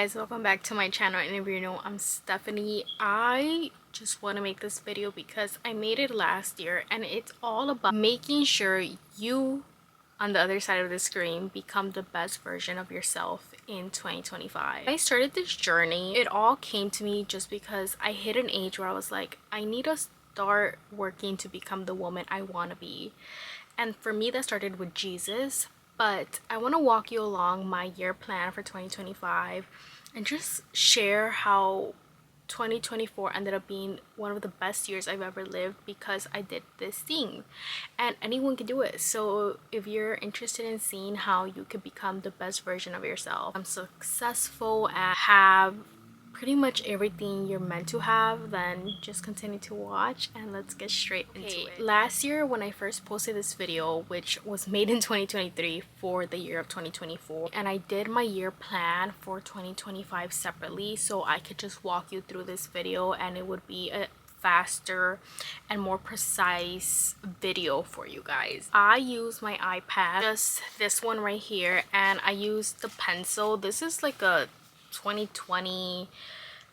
guys, welcome back to my channel. And if you know, I'm Stephanie. I just want to make this video because I made it last year and it's all about making sure you on the other side of the screen become the best version of yourself in 2025. When I started this journey, it all came to me just because I hit an age where I was like, I need to start working to become the woman I want to be. And for me, that started with Jesus. But I want to walk you along my year plan for 2025 and just share how 2024 ended up being one of the best years I've ever lived because I did this thing, and anyone can do it. So if you're interested in seeing how you could become the best version of yourself, I'm successful and have pretty much everything you're meant to have, then just continue to watch and let's get straight into it. Last year when I first posted this video, which was made in 2023 for the year of 2024, and I did my year plan for 2025 separately so I could just walk you through this video and it would be a faster and more precise video for you guys. I use my iPad, just this one right here, and I use the pencil. This is like a 2020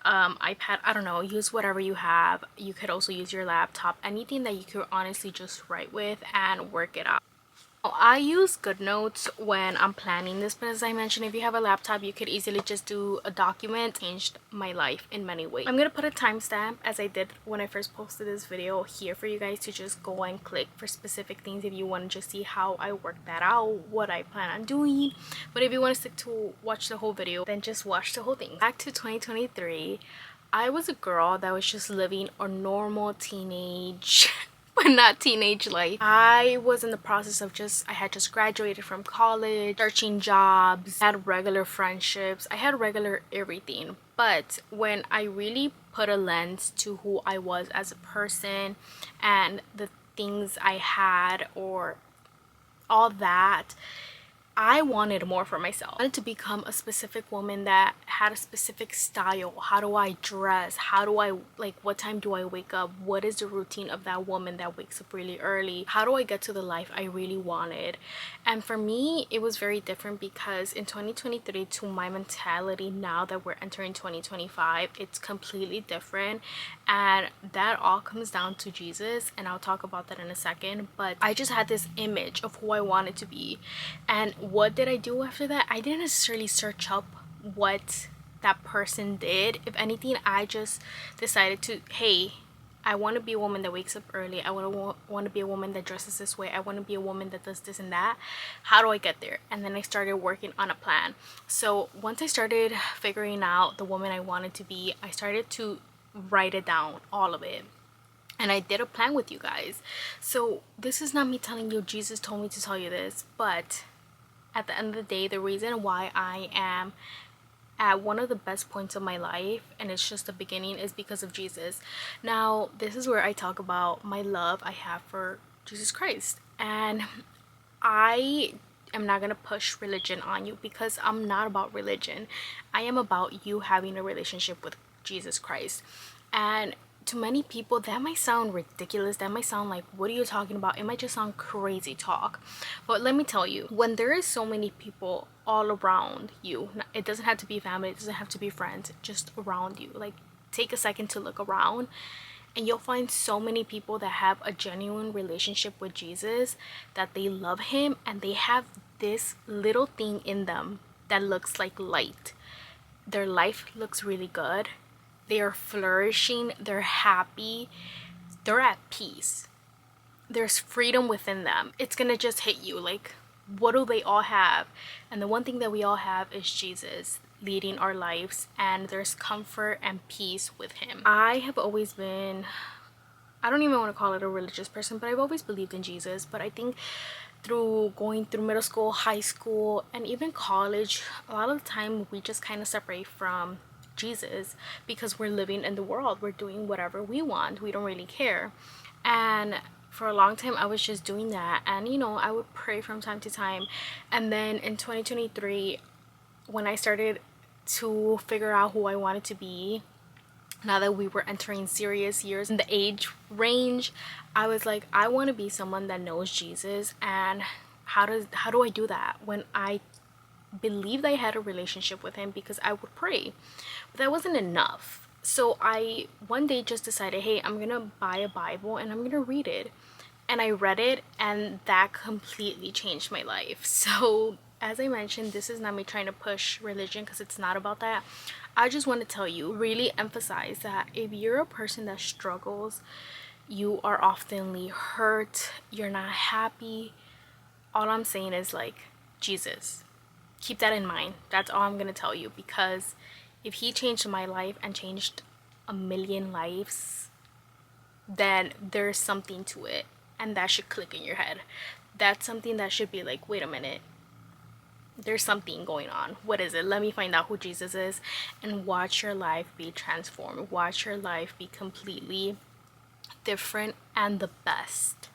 iPad. I don't know, use whatever you have. You could also use your laptop, anything that you could honestly just write with and work it out. I use GoodNotes when I'm planning this, but as I mentioned, if you have a laptop, you could easily just do a document. Changed my life in many ways. I'm gonna put a timestamp, as I did when I first posted this video, here for you guys to just go and click for specific things if you want to just see how I work that out, what I plan on doing. But if you want to stick to watch the whole video, then just watch the whole thing. Back to 2023, I was a girl that was just living a normal teenage but not teenage life. I was in the process of I had just graduated from college, searching jobs, had regular friendships, I had regular everything. But when I really put a lens to who I was as a person and the things I had or all that, I wanted more for myself. I wanted to become a specific woman that had a specific style. How do I dress? How do I, like, what time do I wake up? What is the routine of that woman that wakes up really early? How do I get to the life I really wanted? And for me, it was very different because in 2023, to my mentality now that we're entering 2025, it's completely different. And that all comes down to Jesus, and I'll talk about that in a second. But I just had this image of who I wanted to be. And what did I do after that? I didn't necessarily search up what that person did. If anything, I just decided to, hey, I want to be a woman that wakes up early. I want to be a woman that dresses this way. I want to be a woman that does this and that. How do I get there? And then I started working on a plan. So once I started figuring out the woman I wanted to be, I started to write it down, all of it. And I did a plan with you guys. So this is not me telling you Jesus told me to tell you this, but at the end of the day, the reason why I am at one of the best points of my life, and it's just the beginning, is because of Jesus. Now, this is where I talk about my love I have for Jesus Christ. And I am not going to push religion on you because I'm not about religion. I am about you having a relationship with Jesus Christ. And to many people that might sound ridiculous, that might sound like, what are you talking about? It might just sound crazy talk. But let me tell you, when there is so many people all around you, it doesn't have to be family, it doesn't have to be friends, just around you, like, take a second to look around and you'll find so many people that have a genuine relationship with Jesus, that they love him and they have this little thing in them that looks like light. Their life looks really good. They are flourishing, they're happy, they're at peace. There's freedom within them. It's gonna just hit you like, what do they all have? And the one thing that we all have is Jesus leading our lives, and there's comfort and peace with him. I have always been, I don't even want to call it a religious person, but I've always believed in Jesus. But I think through going through middle school, high school, and even college, a lot of the time we just kind of separate from Jesus because we're living in the world, we're doing whatever we want, we don't really care. And for a long time I was just doing that, and you know, I would pray from time to time. And then in 2023, when I started to figure out who I wanted to be, now that we were entering serious years in the age range, I was like, I want to be someone that knows Jesus. And how do I do that when I believed I had a relationship with him because I would pray. But that wasn't enough. So I one day just decided, hey, I'm gonna buy a Bible and I'm gonna read it. And I read it, and that completely changed my life. So as I mentioned, this is not me trying to push religion, because it's not about that. I just want to tell you, really emphasize that if you're a person that struggles, you are oftenly hurt, you're not happy, all I'm saying is, like, Jesus, keep that in mind. That's all I'm gonna tell you, because if he changed my life and changed a million lives, then there's something to it, and that should click in your head. That's something that should be like, wait a minute, there's something going on. What is it? Let me find out who Jesus is, and watch your life be transformed. Watch your life be completely different and the best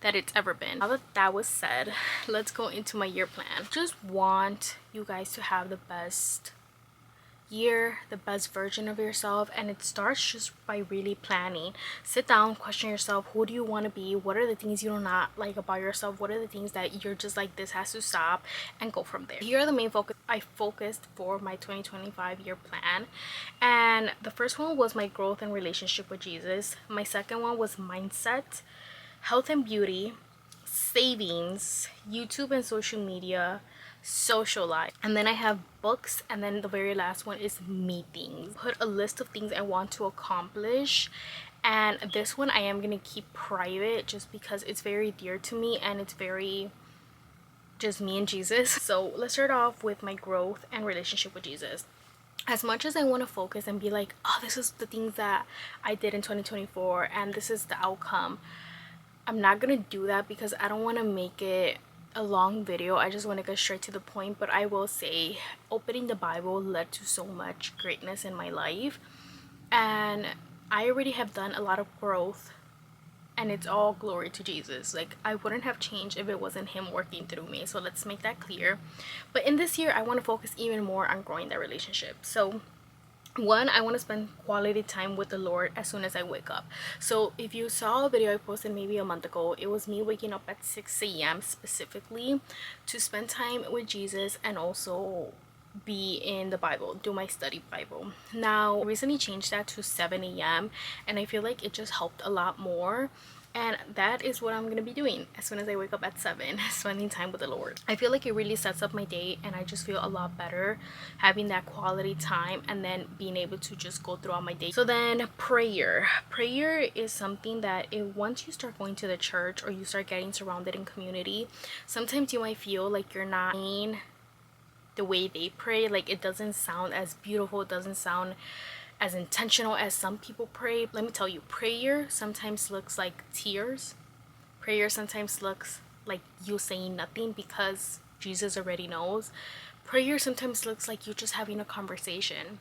that it's ever been. Now that that was said, let's go into my year plan. Just want you guys to have the best year, the best version of yourself, and it starts just by really planning. Sit down, question yourself, who do you want to be? What are the things you do not like about yourself? What are the things that you're just like, this has to stop, and go from there. Here are the main focus I focused for my 2025 year plan, and the first one was my growth and relationship with Jesus. My second one was mindset, health and beauty, savings, YouTube and social media, social life, and then I have books, and then the very last one is meetings. Put a list of things I want to accomplish, and this one I am gonna keep private just because it's very dear to me and it's very just me and Jesus. So let's start off with my growth and relationship with Jesus. As much as I want to focus and be like, oh, this is the things that I did in 2024 and this is the outcome, I'm not gonna do that because I don't want to make it a long video. I just want to get straight to the point. But I will say, opening the Bible led to so much greatness in my life, and I already have done a lot of growth, and it's all glory to Jesus. Like, I wouldn't have changed if it wasn't him working through me. So let's make that clear. But in this year, I want to focus even more on growing that relationship. So one, I want to spend quality time with the Lord as soon as I wake up. So if you saw a video I posted maybe a month ago, it was me waking up at 6 a.m. specifically to spend time with Jesus and also be in the Bible, do my study Bible. Now I recently changed that to 7 a.m. and I feel like it just helped a lot more, and that is what I'm gonna be doing as soon as I wake up at 7, spending time with the Lord. I feel like it really sets up my day, and I just feel a lot better having that quality time and then being able to just go throughout my day. So then prayer is something that once you start going to the church or you start getting surrounded in community, sometimes you might feel like you're not in the way they pray. Like, it doesn't sound as beautiful, it doesn't sound as intentional as some people pray. Let me tell you, prayer sometimes looks like tears. Prayer sometimes looks like you saying nothing because Jesus already knows. Prayer sometimes looks like you just having a conversation.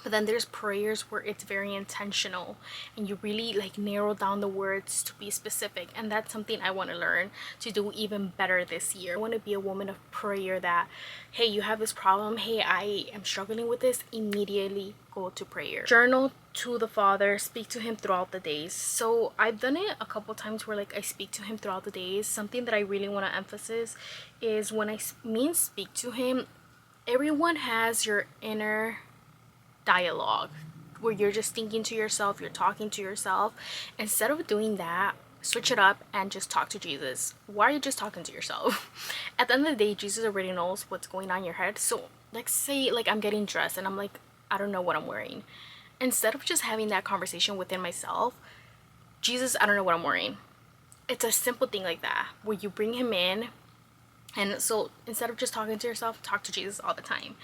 But then there's prayers where it's very intentional and you really like narrow down the words to be specific, and that's something I want to learn to do even better this year. I want to be a woman of prayer that, hey, you have this problem, hey, I am struggling with this, immediately go to prayer. Journal to the Father, speak to him throughout the days. So I've done it a couple times where like I speak to him throughout the days. Something that I really want to emphasize is when I mean speak to him, everyone has your inner dialogue where you're just thinking to yourself, you're talking to yourself. Instead of doing that, switch it up and just talk to Jesus. Why are you just talking to yourself? At the end of the day, Jesus already knows what's going on in your head. So let's say like I'm getting dressed and I'm like, I don't know what I'm wearing. Instead of just having that conversation within myself, Jesus, I don't know what I'm wearing. It's a simple thing like that where you bring him in. And so instead of just talking to yourself, talk to Jesus all the time.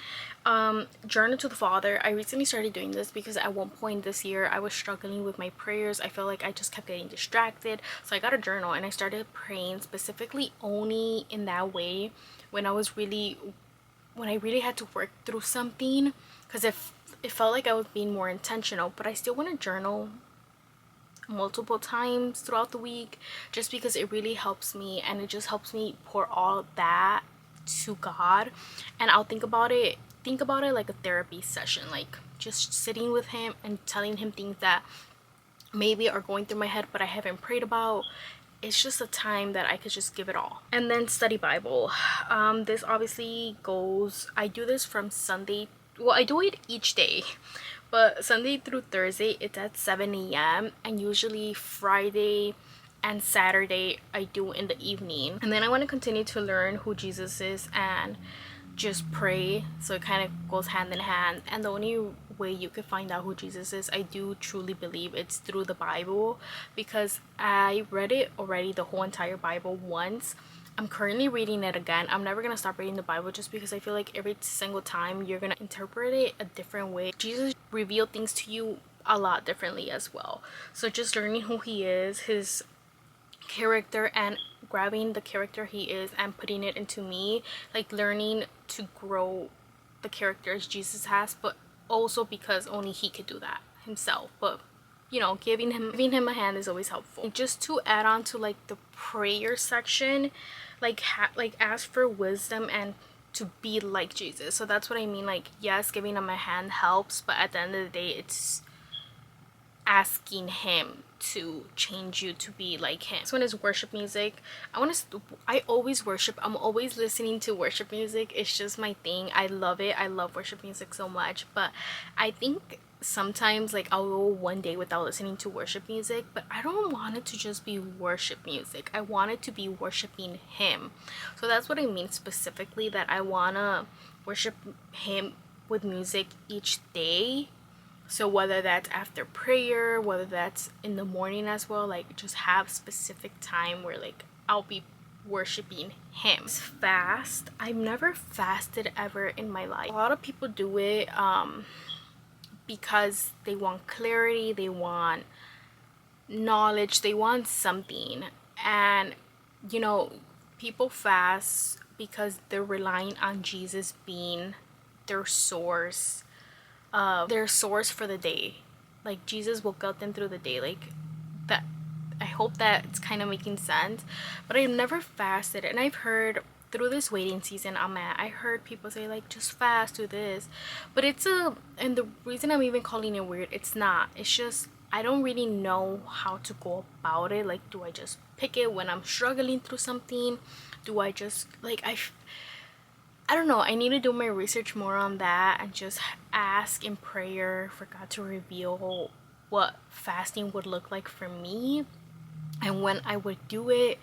Journal to the Father. I recently started doing this because at one point this year I was struggling with my prayers. I felt like I just kept getting distracted. So I got a journal and I started praying specifically only in that way when I really had to work through something, because it felt like I was being more intentional. But I still want to journal multiple times throughout the week just because it really helps me, and it just helps me pour all that to God. And I'll think about it like a therapy session, like just sitting with him and telling him things that maybe are going through my head but I haven't prayed about, it's just a time that I could just give it all. And then study Bible. This obviously goes, I do this from Sunday, well, I do it each day, but Sunday through Thursday it's at 7 a.m. and usually Friday and Saturday I do in the evening. And then I want to continue to learn who Jesus is and just pray, so it kind of goes hand in hand. And the only way you can find out who Jesus is, I do truly believe it's through the Bible, because I read it already, the whole entire Bible, once. I'm currently reading it again. I'm never gonna stop reading the Bible, just because I feel like every single time you're gonna interpret it a different way. Jesus revealed things to you a lot differently as well. So just learning who he is, his character, and grabbing the character he is and putting it into me, like learning to grow the characters Jesus has, but also because only he could do that himself. But you know, giving him a hand is always helpful. And just to add on to like the prayer section, like ask for wisdom and to be like Jesus. So that's what I mean, like yes, giving him a hand helps, but at the end of the day it's asking him to change you to be like him. So when it's worship music, I always worship. I'm always listening to worship music. It's just my thing. I love it. I love worship music so much. But I think sometimes like I'll go one day without listening to worship music, but I don't want it to just be worship music. I want it to be worshiping him. So that's what I mean specifically, that I wanna worship him with music each day. So whether that's after prayer, whether that's in the morning as well, like just have specific time where like I'll be worshiping him. Fast, I've never fasted ever in my life. A lot of people do it because they want clarity, they want knowledge, they want something. And you know, people fast because they're relying on Jesus being their source for the day. Like Jesus will guide them through the day, like that. I hope that it's kind of making sense. But I've never fasted, and I've heard through this waiting season I'm at, I heard people say like just fast, do this, but and the reason I'm even calling it weird, it's not, it's just I don't really know how to go about it. Like, do I just pick it when I'm struggling through something? Do I just like I don't know. I need to do my research more on that and just ask in prayer for God to reveal what fasting would look like for me and when I would do it.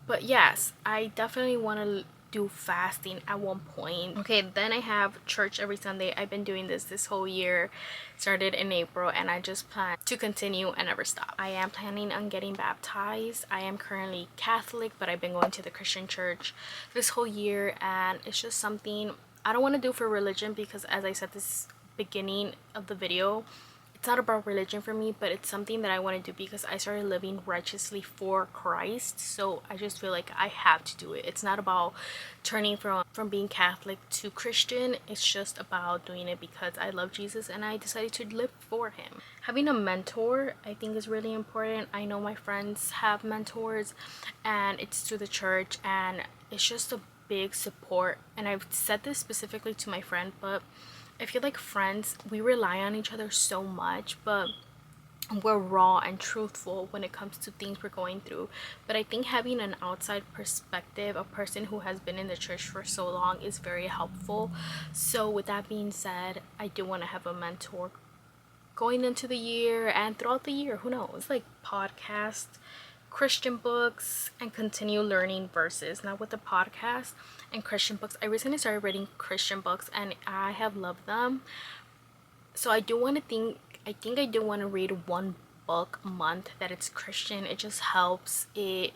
But yes, I definitely want to do fasting at one point. Okay, then I have church every Sunday. I've been doing this whole year, started in April, and I just plan to continue and never stop. I am planning on getting baptized. I am currently Catholic, but I've been going to the Christian church this whole year, and it's just something I don't want to do for religion, because as I said this beginning of the video, it's not about religion for me, but it's something that I want to do because I started living righteously for Christ. So I just feel like I have to do it. It's not about turning from being Catholic to Christian. It's just about doing it because I love Jesus and I decided to live for him. Having a mentor, I think, is really important. I know my friends have mentors, and it's through the church, and it's just a big support. And I've said this specifically to my friend, but I feel like friends, we rely on each other so much, but we're raw and truthful when it comes to things we're going through. But I think having an outside perspective, a person who has been in the church for so long, is very helpful. So with that being said, I do want to have a mentor going into the year and throughout the year. Who knows? Like podcast, Christian books, and continue learning verses. Now with the podcast and Christian books, I recently started reading Christian books and I have loved them. So I do want to I do want to read one book a month that it's Christian. It just helps. I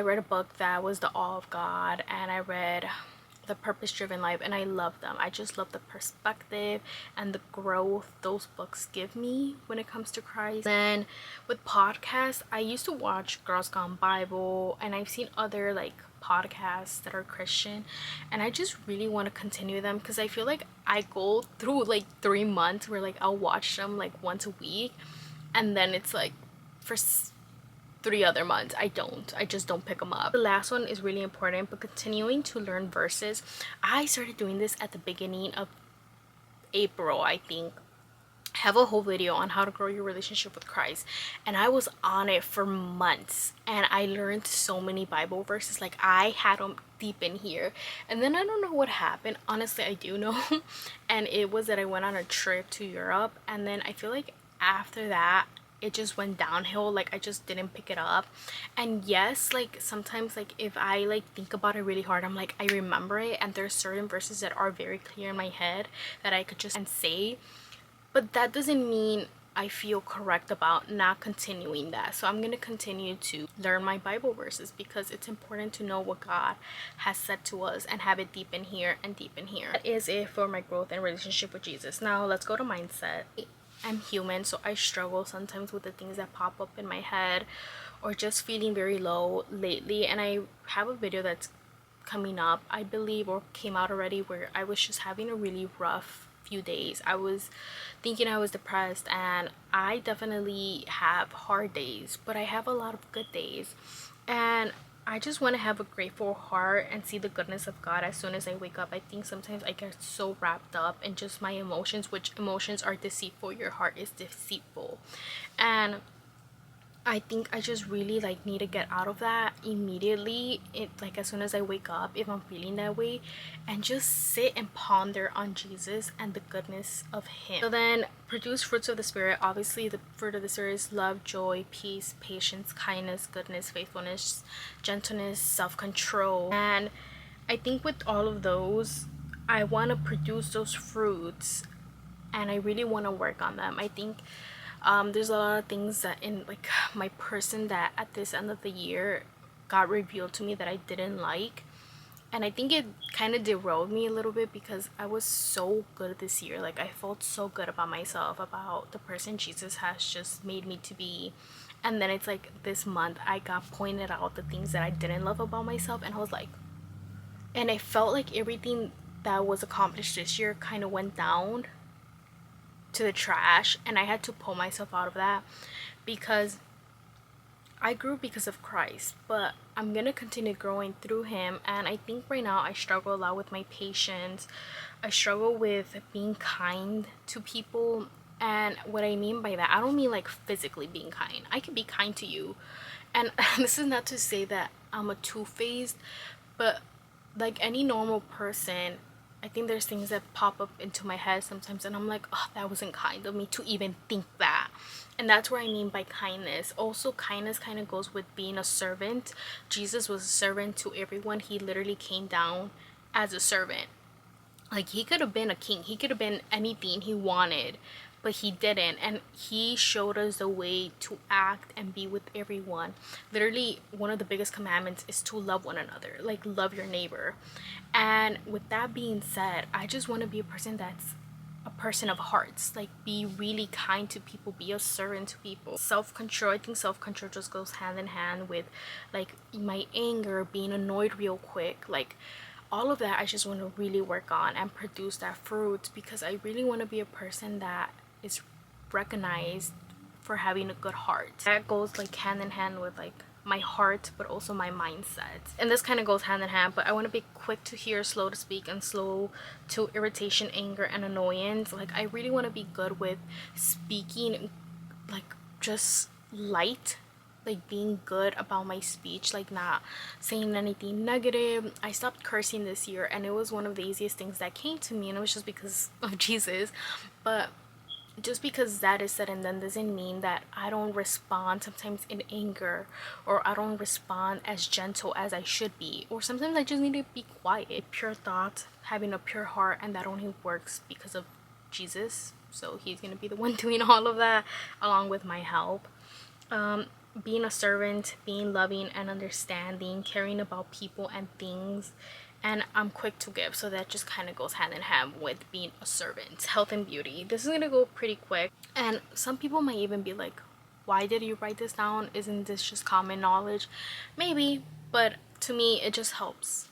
read a book that was The Awe of God, and I read The Purpose Driven Life, and I love them. I just love the perspective and the growth those books give me when it comes to Christ. Then with podcasts, I used to watch Girls Gone Bible, and I've seen other like podcasts that are Christian, and I just really want to continue them because I feel like I go through like 3 months where like I'll watch them like once a week, and then it's like for 3 other months I just don't pick them up. The last one is really important, but continuing to learn verses. I started doing this at the beginning of April, I think, have a whole video on how to grow your relationship with Christ, and I was on it for months, and I learned so many Bible verses. Like, I had them deep in here, and then I don't know what happened. Honestly, I do know. And it was that I went on a trip to Europe, and then I feel like after that it just went downhill. Like, I just didn't pick it up. And yes, like sometimes, like if I like think about it really hard, I'm like, I remember it, and there's certain verses that are very clear in my head that I could just and say, but that doesn't mean I feel correct about not continuing that. So I'm going to continue to learn my Bible verses, because it's important to know what God has said to us and have it deep in here and deep in here. That is it for my growth and relationship with Jesus. Now let's go to mindset. I'm human, so I struggle sometimes with the things that pop up in my head, or just feeling very low lately. And I have a video that's coming up, I believe, or came out already, where I was just having a really rough few days. I was thinking I was depressed, and I definitely have hard days, but I have a lot of good days. And I just want to have a grateful heart and see the goodness of God as soon as I wake up. I think sometimes I get so wrapped up in just my emotions, which emotions are deceitful. Your heart is deceitful. And I think I just really like need to get out of that immediately, like as soon as I wake up, if I'm feeling that way, and just sit and ponder on Jesus and the goodness of him. So then, produce fruits of the Spirit. Obviously the fruit of the Spirit is love, joy, peace, patience, kindness, goodness, faithfulness, gentleness, self-control. And I think with all of those, I want to produce those fruits, and I really want to work on them. I think there's a lot of things that in like my person that at this end of the year got revealed to me that I didn't like, and I think it kind of derailed me a little bit, because I was so good this year. Like, I felt so good about myself, about the person Jesus has just made me to be, and then it's like this month I got pointed out the things that I didn't love about myself, and I was like, and I felt like everything that was accomplished this year kind of went down to the trash, and I had to pull myself out of that, because I grew because of Christ, but I'm gonna continue growing through him. And I think right now I struggle a lot with my patience. I struggle with being kind to people. And what I mean by that, I don't mean like physically being kind. I can be kind to you, and this is not to say that I'm a two-faced, but like any normal person, I think there's things that pop up into my head sometimes, and I'm like, oh, that wasn't kind of me to even think that. And that's what I mean by kindness. Also, kindness kind of goes with being a servant. Jesus was a servant to everyone. He literally came down as a servant. Like, he could have been a king, he could have been anything he wanted, but he didn't. And he showed us the way to act and be with everyone. Literally, one of the biggest commandments is to love one another, like love your neighbor. And with that being said, I just want to be a person that's a person of hearts, like be really kind to people, be a servant to people. Self-control, I think self-control just goes hand in hand with like my anger, being annoyed real quick, like all of that. I just want to really work on and produce that fruit, because I really want to be a person that is recognized for having a good heart. That goes like hand in hand with like my heart, but also my mindset. And this kind of goes hand in hand, but I want to be quick to hear, slow to speak, and slow to irritation, anger, and annoyance. Like, I really want to be good with speaking, like just light, like being good about my speech, like not saying anything negative. I stopped cursing this year, and it was one of the easiest things that came to me, and it was just because of Jesus. But just because that is said and done doesn't mean that I don't respond sometimes in anger, or I don't respond as gentle as I should be, or sometimes I just need to be quiet. Pure thought, having a pure heart, and that only works because of Jesus. So he's gonna be the one doing all of that along with my help. Being a servant, being loving and understanding, caring about people and things, and I'm quick to give, so that just kind of goes hand in hand with being a servant. Health and beauty, this is gonna go pretty quick, and some people might even be like, why did you write this down? Isn't this just common knowledge? Maybe, but to me it just helps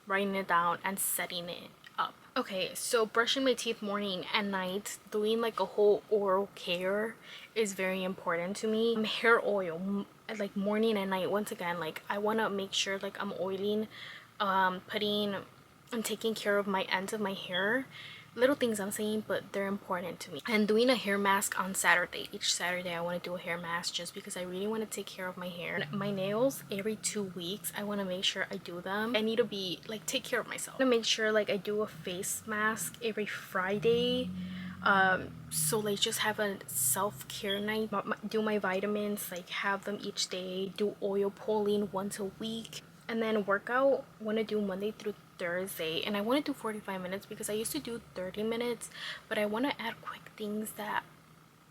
writing it down and setting it up. Okay, so brushing my teeth morning and night, doing like a whole oral care is very important to me. Hair oil, like morning and night. Once again, like I want to make sure like I'm oiling, putting and taking care of my ends of my hair. little things I'm saying, but they're important to me. And doing a hair mask on Saturday. Each Saturday I want to do a hair mask just because I really want to take care of my hair. And my nails every 2 weeks, I want to make sure I do them. I need to be like take care of myself. I want to make sure like I do a face mask every Friday. So like just have a self-care night, do my vitamins, like have them each day, do oil pulling once a week, and then workout want to do Monday through Thursday. And I want to do 45 minutes because I used to do 30 minutes, but I want to add quick things that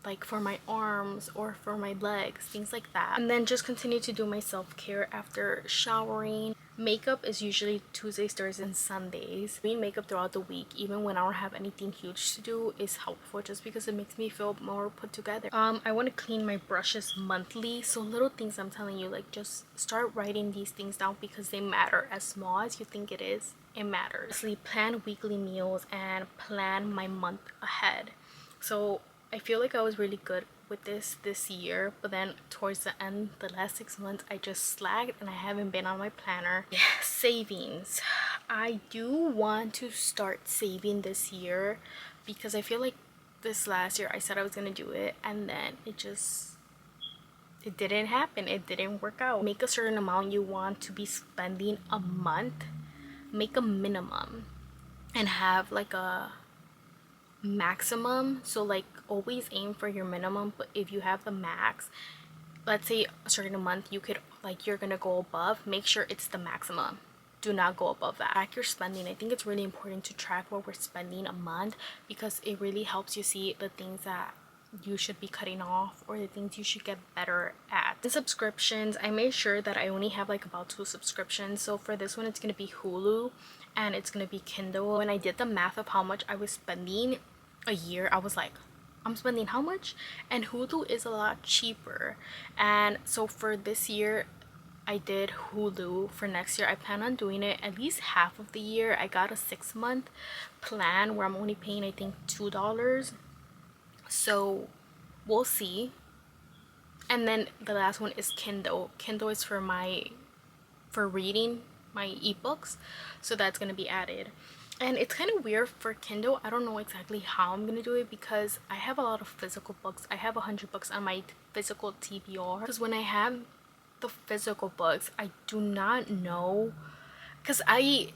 like for my arms or for my legs, things like that. And then just continue to do my self-care after showering. Makeup is usually Tuesdays, Thursdays, and Sundays. Doing makeup throughout the week, even when I don't have anything huge to do, is helpful just because it makes me feel more put together. I want to clean my brushes monthly. So little things I'm telling you, like just start writing these things down because they matter. As small as you think it is, it matters. Plan weekly meals and plan my month ahead. So I feel like I was really good with this year, but then towards the end, the last 6 months, I just slacked and I haven't been on my planner. Yeah, savings. I do want to start saving this year because I feel like this last year I said I was gonna do it and then it didn't happen. It didn't work out. Make a certain amount you want to be spending a month. Make a minimum and have like a maximum. So like always aim for your minimum, but if you have the max, let's say a certain month you could like you're gonna go above, make sure it's the maximum. Do not go above that. Track your spending. I think it's really important to track what we're spending a month because it really helps you see the things that you should be cutting off or the things you should get better at. The subscriptions, I made sure that I only have like about 2 subscriptions. So for this one it's gonna be Hulu and it's gonna be Kindle. When I did the math of how much I was spending a year, I was like, I'm spending how much? And Hulu is a lot cheaper. And so for this year I did Hulu. For next year I plan on doing it at least half of the year. I got a 6-month plan where I'm only paying I think $2. So we'll see. And then the last one is Kindle. Kindle is for reading my ebooks, so that's gonna be added. And it's kind of weird for Kindle. I don't know exactly how I'm gonna do it because I have a lot of physical books. I have 100 books on my physical TBR. Because when I have the physical books, I do not know, because I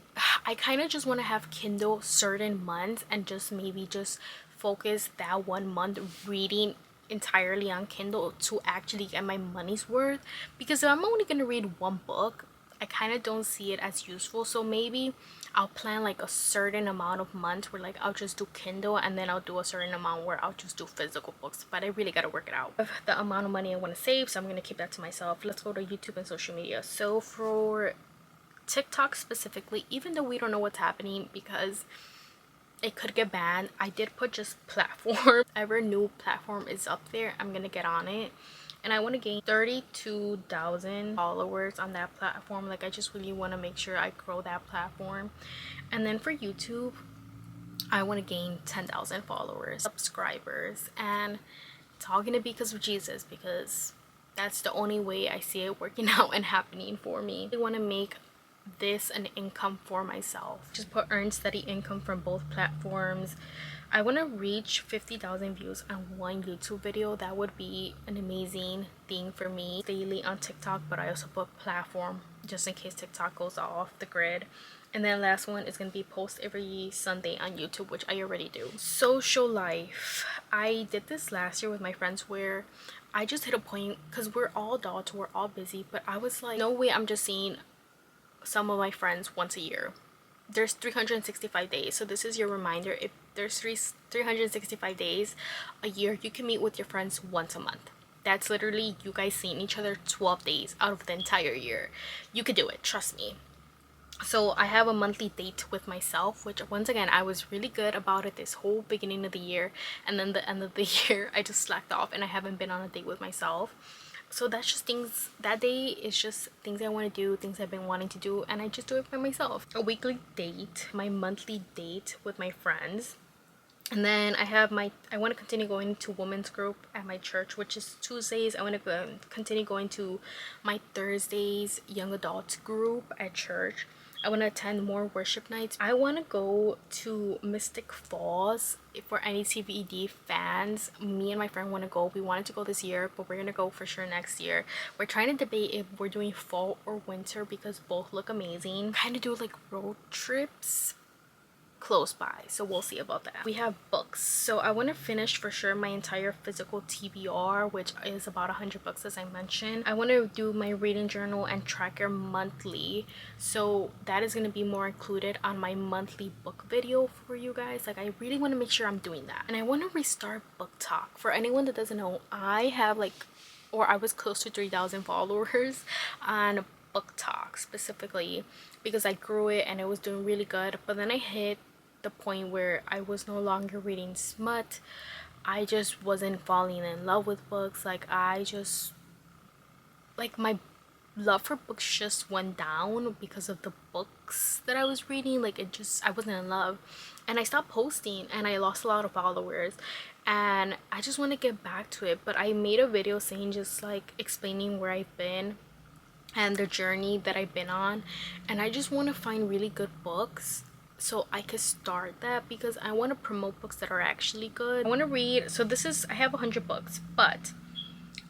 kind of just want to have Kindle certain months and just maybe just focus that 1 month reading entirely on Kindle to actually get my money's worth. Because if I'm only gonna read one book, I kind of don't see it as useful. So maybe I'll plan like a certain amount of months where like I'll just do Kindle and then I'll do a certain amount where I'll just do physical books. But I really gotta work it out. The amount of money I want to save, so I'm gonna keep that to myself. Let's go to YouTube and social media. So for TikTok specifically, even though we don't know what's happening because it could get banned, I did put just platform. Ever new platform is up there, I'm gonna get on it. And I want to gain 32,000 followers on that platform. Like I just really want to make sure I grow that platform. And then for YouTube, I want to gain 10,000 followers, subscribers, and it's all gonna be because of Jesus, because that's the only way I see it working out and happening for me. I want to make this an income for myself. Just put earn steady income from both platforms. I want to reach 50,000 views on one YouTube video. That would be an amazing thing for me. Daily on TikTok, but I also put platform just in case TikTok goes off the grid. And then last one is going to be post every Sunday on YouTube, which I already do. Social life. I did this last year with my friends where I just hit a point because we're all adults, we're all busy, but I was like, no way I'm just seeing some of my friends once a year. There's 365 days, so this is your reminder. If there's 365 days a year, you can meet with your friends once a month. That's literally you guys seeing each other 12 days out of the entire year. You could do it, trust me. So I have a monthly date with myself, which once again I was really good about it this whole beginning of the year, and then the end of the year I just slacked off and I haven't been on a date with myself. So that's just things, that day is just things I want to do, things I've been wanting to do, and I just do it by myself. A weekly date, my monthly date with my friends. And then I want to continue going to women's group at my church, which is Tuesdays. I want to continue going to my Thursdays young adult group at church. I want to attend more worship nights. I want to go to Mystic Falls. For any TVED fans, me and my friend want to go. We wanted to go this year, but we're gonna go for sure next year. We're trying to debate if we're doing fall or winter because both look amazing. Kind of do like road trips close by, so we'll see about that. We have books, so I want to finish for sure my entire physical TBR, which is about 100 books as I mentioned. I want to do my reading journal and tracker monthly, so that is going to be more included on my monthly book video for you guys. Like, I really want to make sure I'm doing that. And I want to restart Book Talk. For anyone that doesn't know, I have like, or I was close to 3,000 followers on Book Talk specifically because I grew it and it was doing really good, but then I hit the point where I was no longer reading smut. I just wasn't falling in love with books. Like, I just, like, my love for books just went down because of the books that I was reading. Like, it just, I wasn't in love, and I stopped posting and I lost a lot of followers, and I just want to get back to it. But I made a video saying, just like explaining where I've been and the journey that I've been on, and I just want to find really good books so I could start that because I want to promote books that are actually good. I want to read, so this is, I have 100 books, but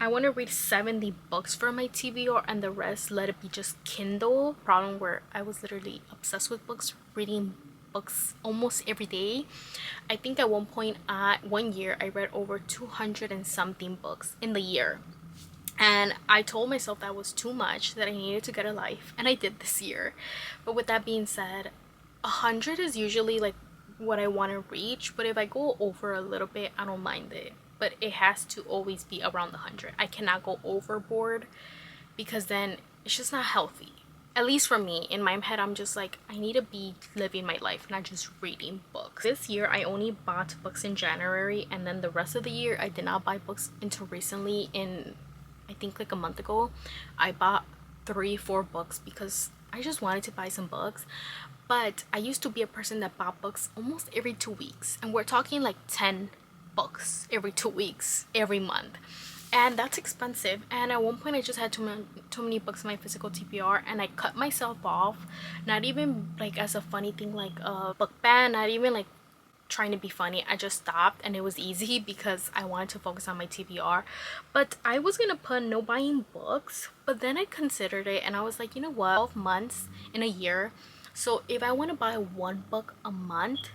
I want to read 70 books for my TBR and the rest let it be just Kindle. Problem where I was literally obsessed with books, reading books almost every day. I think at one point, one year, I read over 200 and something books in the year. And I told myself that was too much, that I needed to get a life, and I did this year. But with that being said, 100 is usually like what I want to reach, but if I go over a little bit, I don't mind it. But it has to always be around the 100. I cannot go overboard because then it's just not healthy. At least for me, in my head, I'm just like, I need to be living my life, not just reading books. This year, I only bought books in January, and then the rest of the year, I did not buy books until recently. In, I think like a month ago, I bought 3-4 books because I just wanted to buy some books. But I used to be a person that bought books almost every 2 weeks, and we're talking like 10 books every 2 weeks every month, and that's expensive. And at one point I just had too many books in my physical TBR, and I cut myself off, not even like as a funny thing, like a book ban, not even like trying to be funny. I just stopped, and it was easy because I wanted to focus on my TBR. But I was gonna put no buying books, but then I considered it and I was like, you know what, 12 months in a year, so if I want to buy 1 book a month,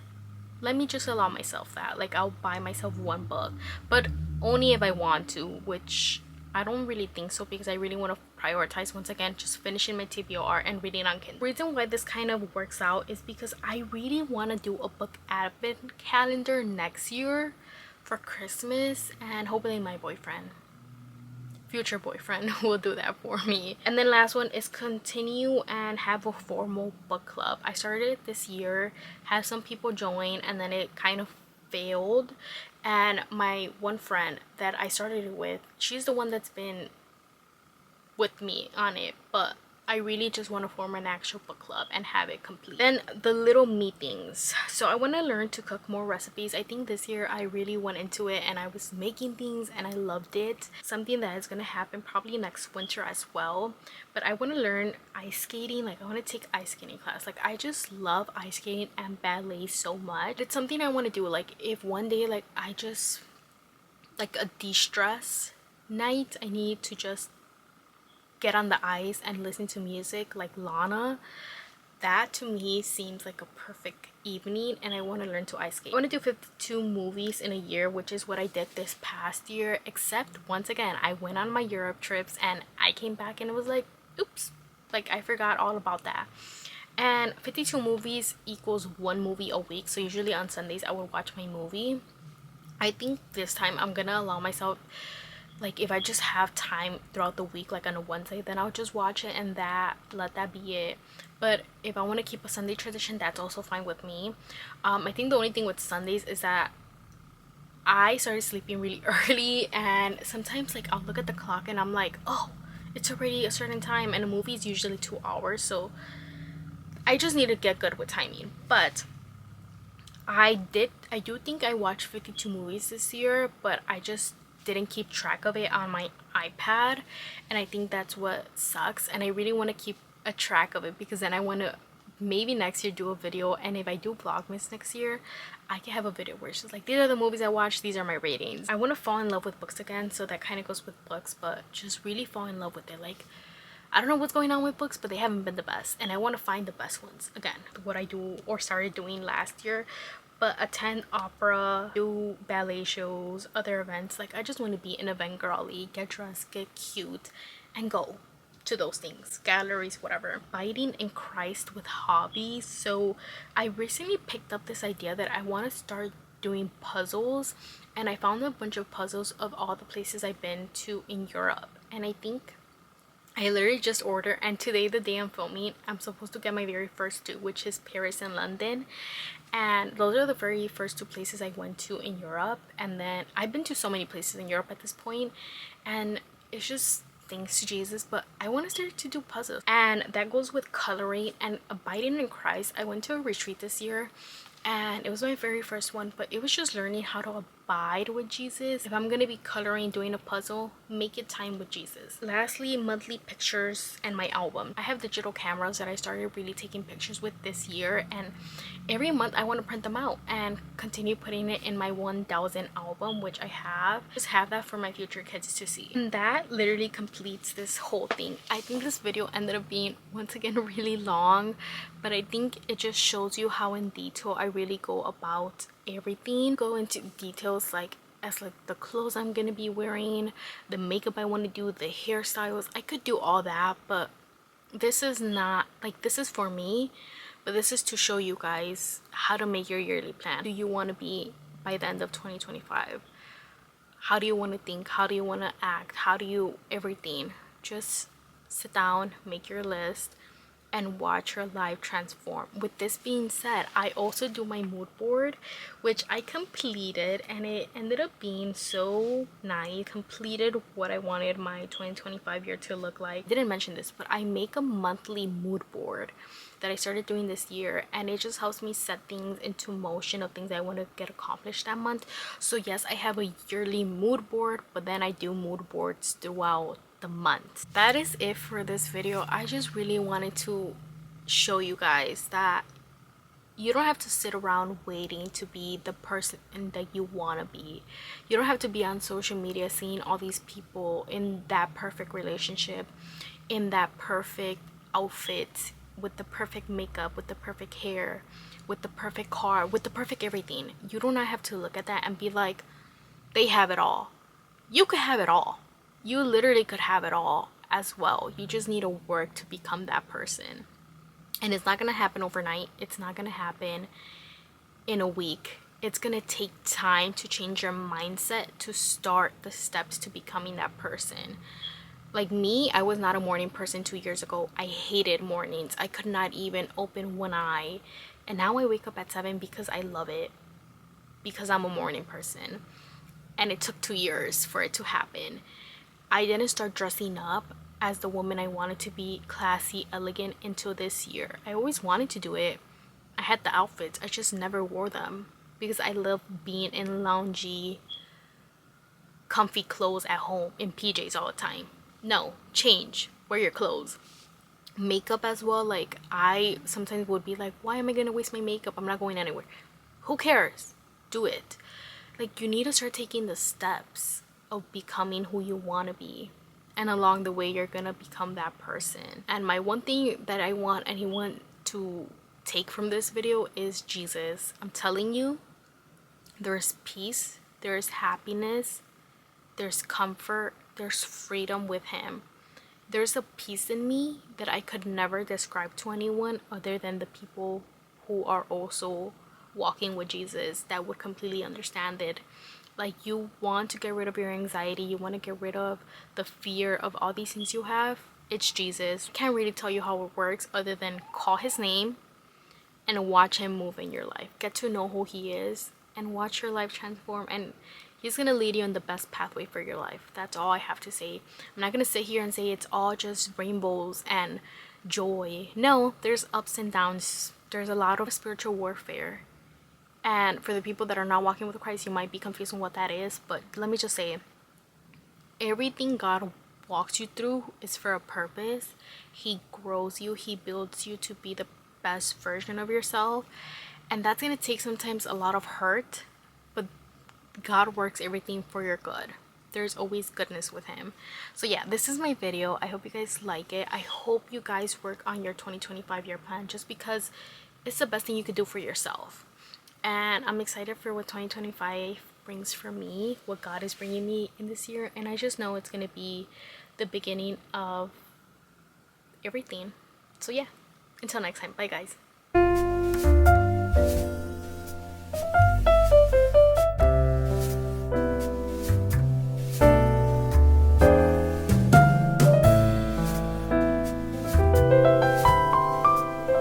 let me just allow myself that. Like, I'll buy myself 1 book, but only if I want to, which I don't really think so because I really want to prioritize, once again, just finishing my TBR and reading on Kindle. The reason why this kind of works out is because I really want to do a book advent calendar next year for Christmas, and hopefully my future boyfriend will do that for me. And then last one is continue and have a formal book club. I started it this year, had some people join, and then it kind of failed. And my one friend that I started it with, she's the one that's been with me on it, but I really just want to form an actual book club and have it complete. Then the little me things. So I want to learn to cook more recipes. I think this year I really went into it and I was making things and I loved it. Something that is going to happen probably next winter as well. But I want to learn ice skating. Like, I want to take ice skating class. Like, I just love ice skating and ballet so much. It's something I want to do. Like, if one day, like, I just, like a de-stress night, I need to just get on the ice and listen to music like Lana, that to me seems like a perfect evening. And I want to learn to ice skate. I want to do 52 movies in a year, which is what I did this past year, except once again I went on my Europe trips and I came back and it was like, oops, like I forgot all about that. And 52 movies equals 1 movie a week, so usually on Sundays I would watch my movie. I think this time I'm gonna allow myself, like, if I just have time throughout the week, like on a Wednesday, then I'll just watch it and let that be it. But if I want to keep a Sunday tradition, that's also fine with me. I think the only thing with Sundays is that I started sleeping really early, and sometimes like I'll look at the clock and I'm like, oh, it's already a certain time, and a movie is usually 2 hours, so I just need to get good with timing. But I do think I watched 52 movies this year, but I just didn't keep track of it on my iPad, and I think that's what sucks. And I really want to keep a track of it because then I want to maybe next year do a video, and if I do Vlogmas next year, I can have a video where it's just like, these are the movies I watched, these are my ratings. I want to fall in love with books again, so that kind of goes with books, but just really fall in love with it. Like, I don't know what's going on with books, but they haven't been the best, and I want to find the best ones again. What I do or started doing last year, but attend opera, do ballet shows, other events. Like, I just want to be an event girly, get dressed, get cute, and go to those things, galleries, whatever. Abiding in Christ with hobbies. So I recently picked up this idea that I want to start doing puzzles, and I found a bunch of puzzles of all the places I've been to in Europe, and I think I literally just ordered, and today, the day I'm filming, I'm supposed to get my very first two, which is Paris and London. And those are the very first two places I went to in Europe. And then I've been to so many places in Europe at this point, and it's just thanks to Jesus. But I want to start to do puzzles, and that goes with coloring and abiding in Christ. I went to a retreat this year, and it was my very first one, but it was just learning how to abide with Jesus. If I'm gonna be coloring, doing a puzzle, make it time with Jesus. Lastly, monthly pictures and my album. I have digital cameras that I started really taking pictures with this year, and every month I want to print them out and continue putting it in my 1000 album, which I have. Just have that for my future kids to see. And that literally completes this whole thing. I think this video ended up being, once again, really long, but I think it just shows you how in detail I really go about everything. Go into details like the clothes I'm gonna be wearing, the makeup I want to do, the hairstyles. I could do all that, but this is not like, this is for me, but this is to show you guys how to make your yearly plan. Do you want to be by the end of 2025? How do you want to think? How do you want to act? How do you everything? Just sit down, make your list, and watch your life transform. With this being said, I also do my mood board, which I completed, and it ended up being so nice. Completed what I wanted my 2025 year to look like. I didn't mention this, but I make a monthly mood board that I started doing this year, and it just helps me set things into motion of things I want to get accomplished that month. So yes, I have a yearly mood board, but then I do mood boards throughout the month. That is it for this video. I just really wanted to show you guys that you don't have to sit around waiting to be the person that you want to be. You don't have to be on social media seeing all these people in that perfect relationship, in that perfect outfit, with the perfect makeup, with the perfect hair, with the perfect car, with the perfect everything. You do not have to look at that and be like, they have it all. You could have it all. You literally could have it all as well. You just need to work to become that person. And it's not going to happen overnight. It's not going to happen in a week. It's going to take time to change your mindset to start the steps to becoming that person. Like me, I was not a morning person 2 years ago. I hated mornings. I could not even open one eye. And now I wake up at 7 because I love it. Because I'm a morning person. And it took 2 years for it to happen. I didn't start dressing up as the woman I wanted to be, classy, elegant, until this year. I always wanted to do it. I had the outfits, I just never wore them because I love being in loungy, comfy clothes at home in PJs all the time. No, change, wear your clothes. Makeup as well, like I sometimes would be like, why am I gonna waste my makeup? I'm not going anywhere. Who cares? Do it. Like, you need to start taking the steps of becoming who you want to be, and along the way you're gonna become that person. And my one thing that I want anyone to take from this video is Jesus. I'm telling you, there's peace, there's happiness, there's comfort, there's freedom with him. There's a peace in me that I could never describe to anyone other than the people who are also walking with Jesus that would completely understand it. Like, you want to get rid of your anxiety, you want to get rid of the fear of all these things you have, it's Jesus. I can't really tell you how it works other than call his name and watch him move in your life. Get to know who he is and watch your life transform, and he's gonna lead you in the best pathway for your life. That's all I have to say. I'm not gonna sit here and say it's all just rainbows and joy. No, there's ups and downs. There's a lot of spiritual warfare. And for the people that are not walking with Christ, you might be confused on what that is. But let me just say, everything God walks you through is for a purpose. He grows you. He builds you to be the best version of yourself, and that's gonna take sometimes a lot of hurt, but God works everything for your good. There's always goodness with him. So yeah, this is my video. I hope you guys like it. I hope you guys work on your 2025 year plan, just because it's the best thing you could do for yourself. And I'm excited for what 2025 brings for me, what God is bringing me in this year, and I just know it's gonna be the beginning of everything. So yeah, until next time, bye guys.